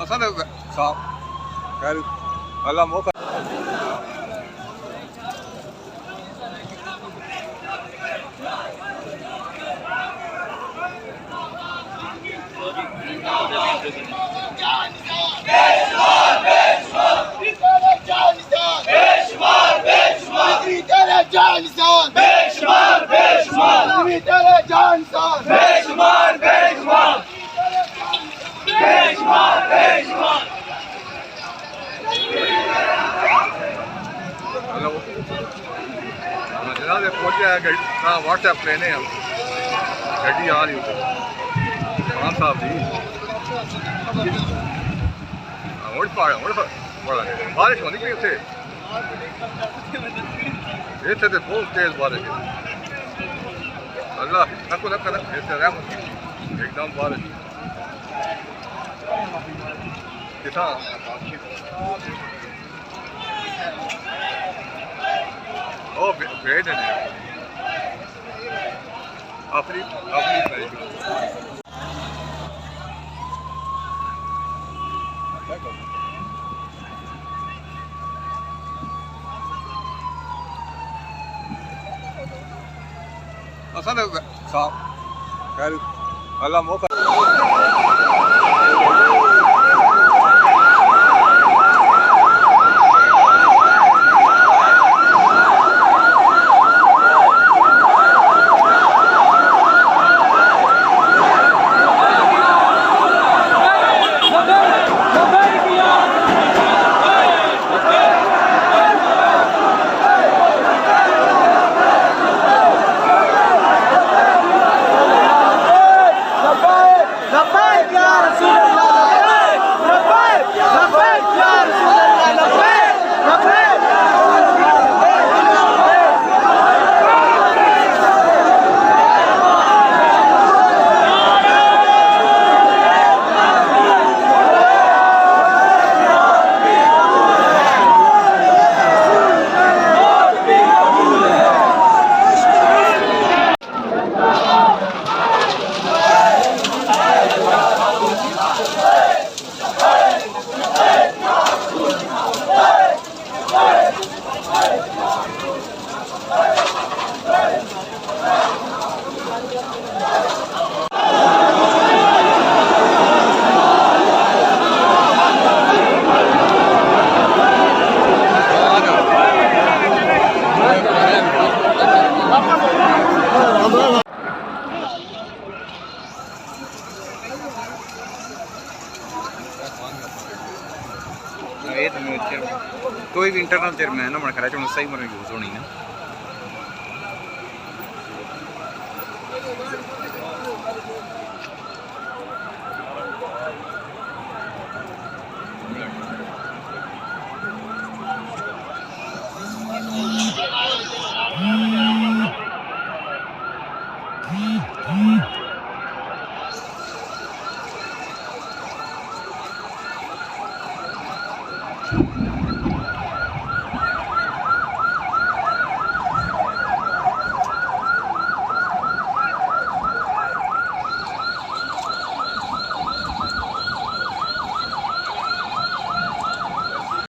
असल खैर अल्लाह मौका व्हाट्सएप लेने हम गड्डी आ रही खान साहब जी बारिश होनी पी उसे इतने तो बहुत तेज बारिश है अल्लाह नको नक एकदम बारिश किसान ओ भेज देने अपनी असल खैर अल्लाह मौका कोई भी इंटरनल तेरे में ना मन करा सही मर यूज होनी ना